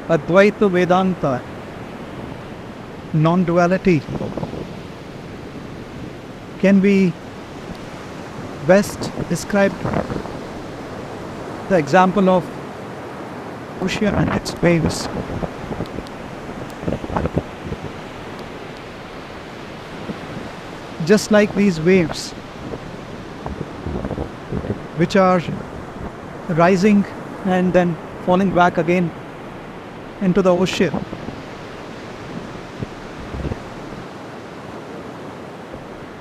Advaita Vedanta, non-duality, can be best described the example of ocean and its waves. Just like these waves, which are rising and then falling back again into the ocean.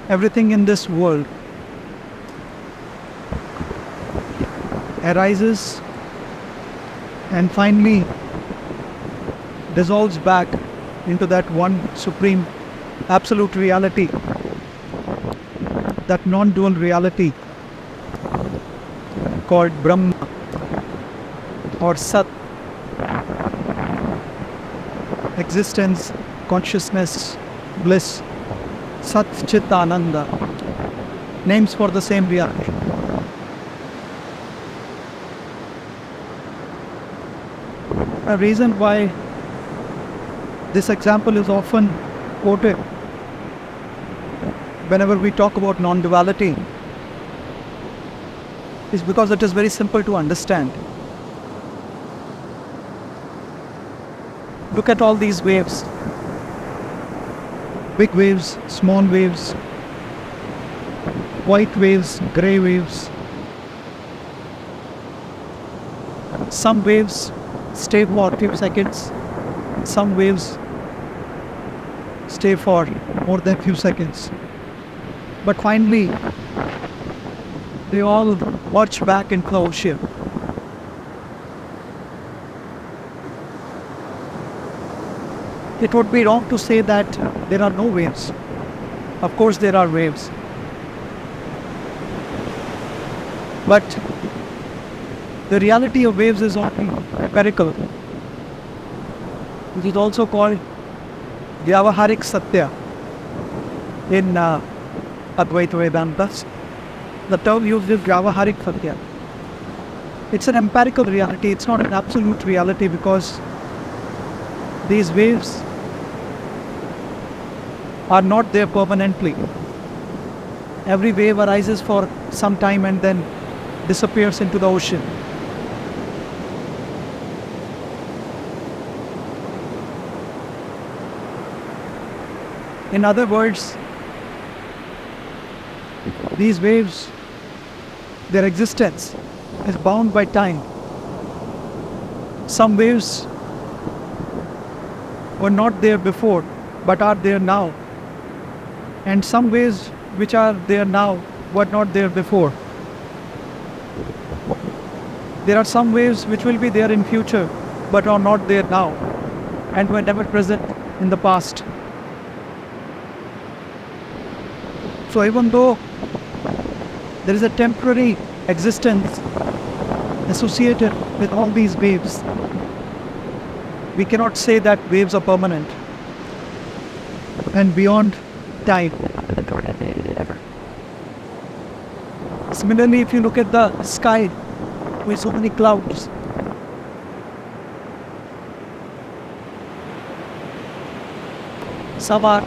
Everything in this world arises and finally dissolves back into that one supreme absolute reality, that non-dual reality called Brahma or Sat, existence, consciousness, bliss, Sat Chit Ananda, names for the same reality. A reason why this example is often quoted whenever we talk about non-duality is because it is very simple to understand. Look at all these waves. Big waves, small waves, white waves, grey waves. Some waves stay for a few seconds. Some waves stay for more than a few seconds. But finally, they all march back into the ocean. It would be wrong to say that there are no waves. Of course there are waves. But the reality of waves is only empirical, which is also called Vyavaharik Satya in Advaita Vedanta. The term used is Vyavaharik Satya. It's an empirical reality, it's not an absolute reality, because these waves are not there permanently. Every wave arises for some time and then disappears into the ocean. In other words, these waves, their existence is bound by time. Some waves were not there before but are there now, and some waves which are there now were not there before. There are some waves which will be there in future but are not there now and were never present in the past. So even though there is a temporary existence associated with all these waves, we cannot say that waves are permanent and beyond time. Similarly, if you look at the sky with so many clouds, some are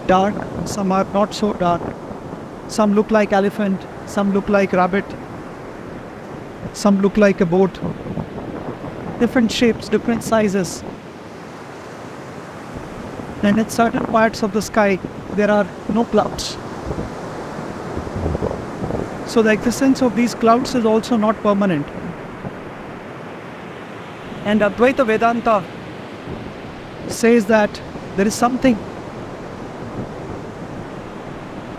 dark, some are not so dark. Some look like elephant, some look like rabbit, some look like a boat. Different shapes, different sizes. And in certain parts of the sky, there are no clouds. So the existence of these clouds is also not permanent. And Advaita Vedanta says that there is something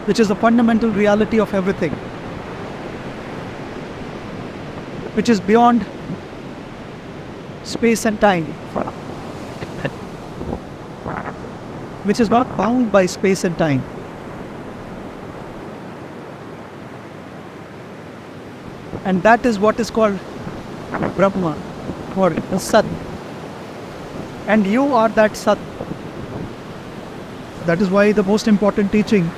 which is the fundamental reality of everything, which is beyond space and time, which is not bound by space and time. And that is what is called Brahma or Sat. And you are that Sat. That is why the most important teaching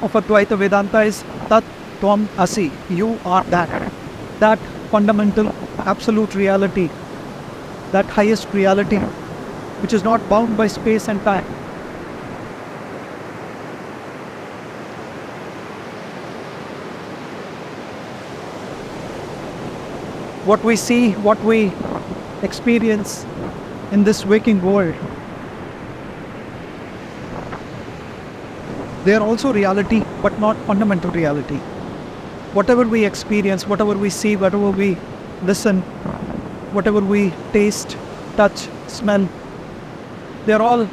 of Advaita Vedanta is Tat Tvam Asi. You are that fundamental absolute reality, that highest reality, which is not bound by space and time. What we see, what we experience in this waking world, they are also reality, but not fundamental reality. Whatever we experience, whatever we see, whatever we listen, whatever we taste, touch, smell, they are all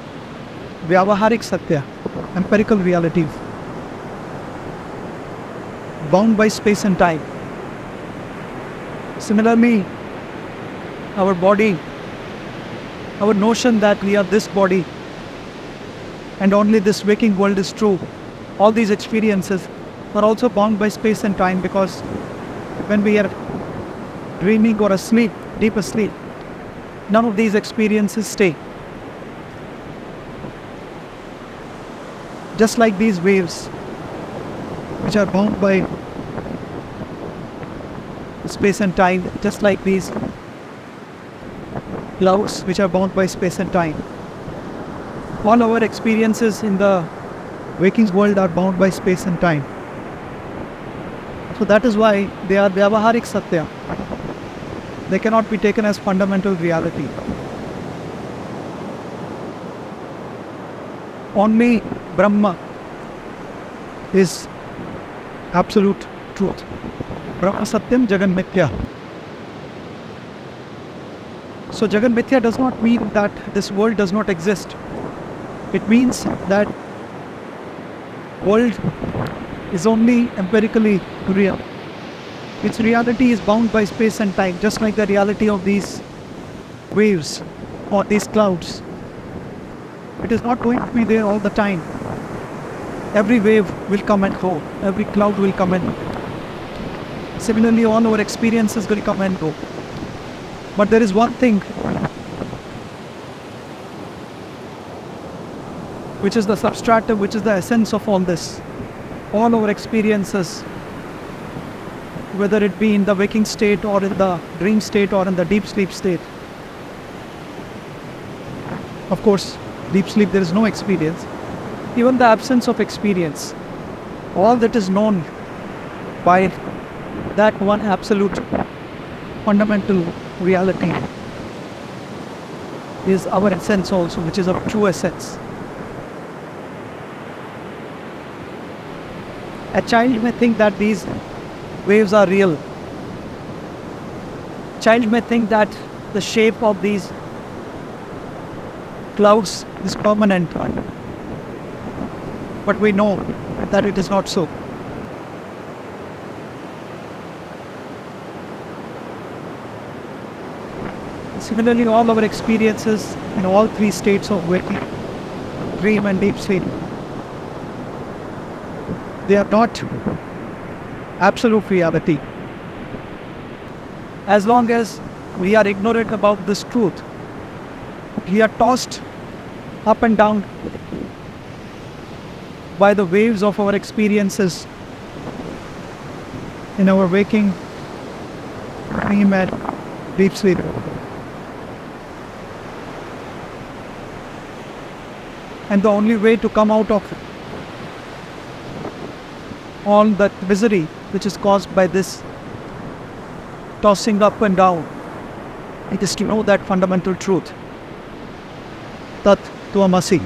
vyavaharik satya, empirical realities, bound by space and time. Similarly, our body, our notion that we are this body and only this waking world is true, all these experiences are also bound by space and time, because when we are dreaming or asleep, deep asleep, none of these experiences stay. Just like these waves, which are bound by space and time, just like these clouds, which are bound by space and time. All our experiences in the waking world are bound by space and time. So that is why they are vyavaharik satya. They cannot be taken as fundamental reality. Only Brahma is absolute truth. Brahm Satyam Jagat Mithya. So Jagat Mithya does not mean that this world does not exist. It means that world is only empirically real. Its reality is bound by space and time, just like the reality of these waves or these clouds. It is not going to be there all the time. Every wave will come and go. Every cloud will come and go. Similarly, all our experiences will come and go. But there is one thing which is the substratum, which is the essence of all this. All our experiences, whether it be in the waking state or in the dream state or in the deep sleep state. Of course, deep sleep there is no experience. Even the absence of experience, all that is known by that one absolute fundamental reality is our essence also, which is our true essence. A child may think that these waves are real. Child may think that the shape of these clouds is permanent. But we know that it is not so. Similarly, all our experiences in all three states of waking, dream and deep sleep, they are not absolute reality. As long as we are ignorant about this truth, we are tossed up and down by the waves of our experiences in our waking, dream and deep sleep. And the only way to come out of all that misery which is caused by this tossing up and down, it is to know that fundamental truth. Tat Tvamasi.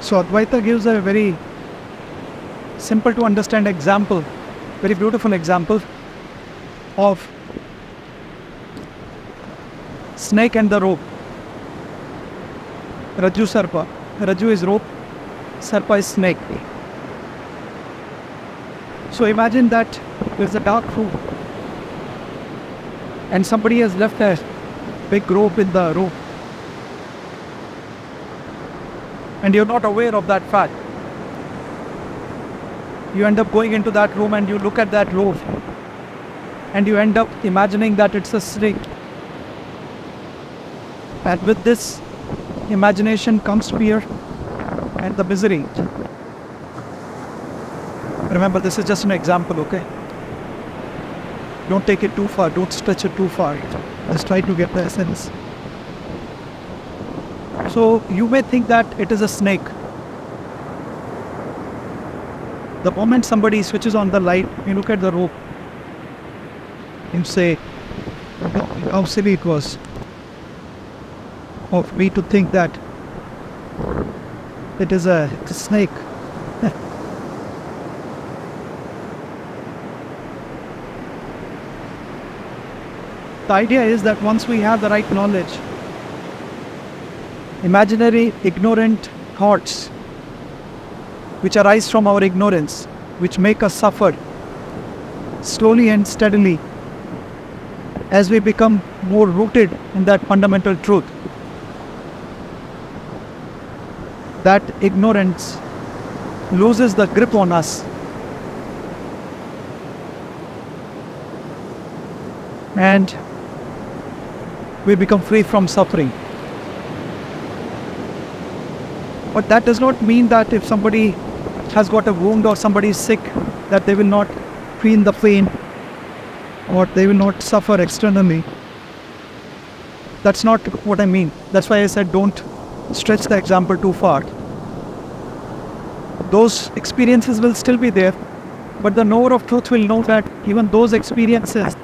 So Advaita gives a very simple to understand example, very beautiful example of snake and the rope. Raju Sarpa. Raju is rope, Sarpa is snake. So imagine that there is a dark room and somebody has left a big rope in the room and you're not aware of that fact. You end up going into that room and you look at that rope and you end up imagining that it's a snake. And with this, imagination comes fear and the misery. Remember, this is just an example, okay? Don't take it too far, don't stretch it too far. Just try to get the essence. So you may think that it is a snake. The moment somebody switches on the light, you look at the rope, you say, how silly it was of me to think that it is a snake. The idea is that once we have the right knowledge, imaginary ignorant thoughts which arise from our ignorance, which make us suffer, slowly and steadily, as we become more rooted in that fundamental truth, that ignorance loses the grip on us, and we become free from suffering. But that does not mean that if somebody has got a wound or somebody is sick, that they will not feel the pain or they will not suffer externally. That's not what I mean. That's why I said don't stretch the example too far. Those experiences will still be there, but the knower of truth will know that even those experiences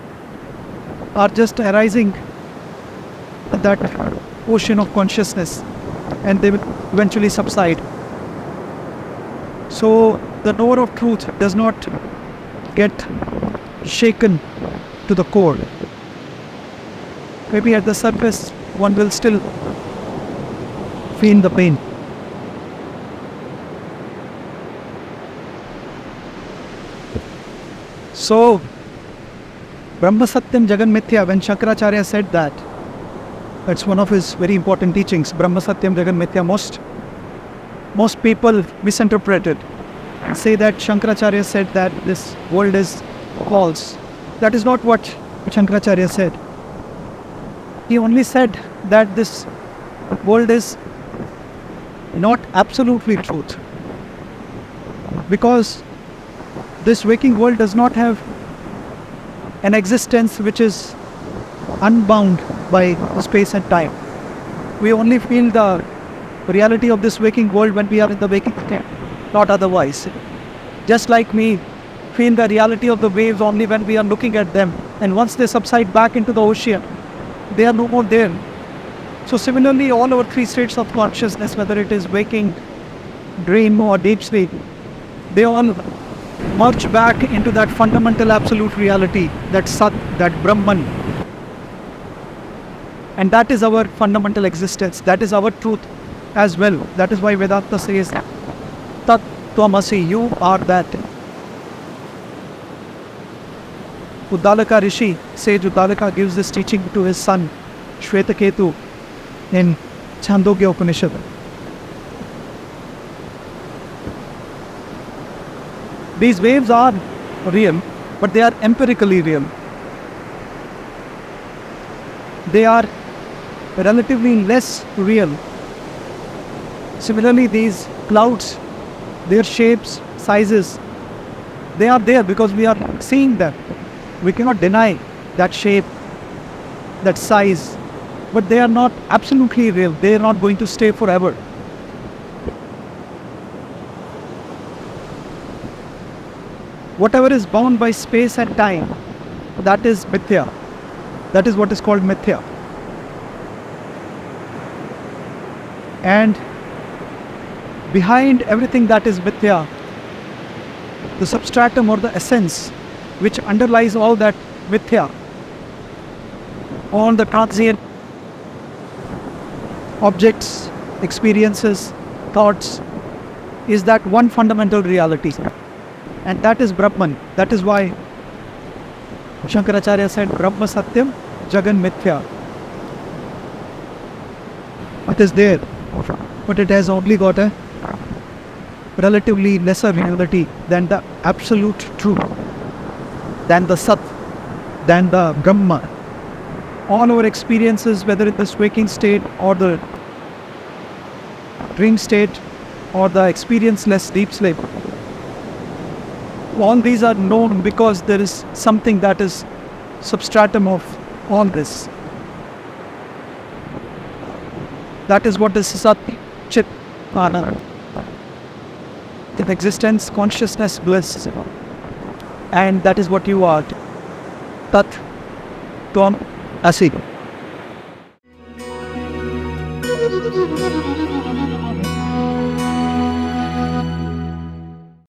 are just arising in that ocean of consciousness, and they will eventually subside. So the knower of truth does not get shaken to the core. Maybe at the surface one will still feel the pain. So Brahm Satyam Jagat Mithya, when Shankaracharya said that, that's one of his very important teachings, Brahm Satyam Jagat Mithya. Most people misinterpret it and say that Shankaracharya said that this world is false. That is not what Shankaracharya said. He only said that this world is not absolutely truth, because this waking world does not have an existence which is unbound by space and time. We only feel the reality of this waking world when we are in the waking state, not otherwise. Just like me, feel the reality of the waves only when we are looking at them, and once they subside back into the ocean, they are no more there. So similarly, all our three states of consciousness, whether it is waking, dream or deep sleep, they all merge back into that fundamental absolute reality, that Sat, that Brahman. And that is our fundamental existence, that is our truth as well. That is why Vedanta says, Tat Tvamasi, you are that. Uddalaka Rishi, sage Uddalaka, gives this teaching to his son Shvetaketu in Chandogyaupanishad. These waves are real, but they are empirically real. They are relatively less real. Similarly, these clouds, their shapes, sizes, they are there because we are seeing them. We cannot deny that shape, that size, but they are not absolutely real. They are not going to stay forever. Whatever is bound by space and time, that is Mithya. That is what is called Mithya. And behind everything that is Mithya, the substratum or the essence which underlies all that Mithya, all the transient objects, experiences, thoughts, is that one fundamental reality. And that is Brahman. That is why Shankaracharya said, Brahm Satyam Jagat Mithya. It is there, but it has only got a relatively lesser reality than the absolute truth, than the Sat, than the Brahma. All our experiences, whether in this waking state or the dream state or the experienceless deep sleep. All these are known because there is something that is substratum of all this. That is what is Sat, Chit, Anand. In existence, consciousness, bliss. And that is what you are. Tat, Tvam, Asi.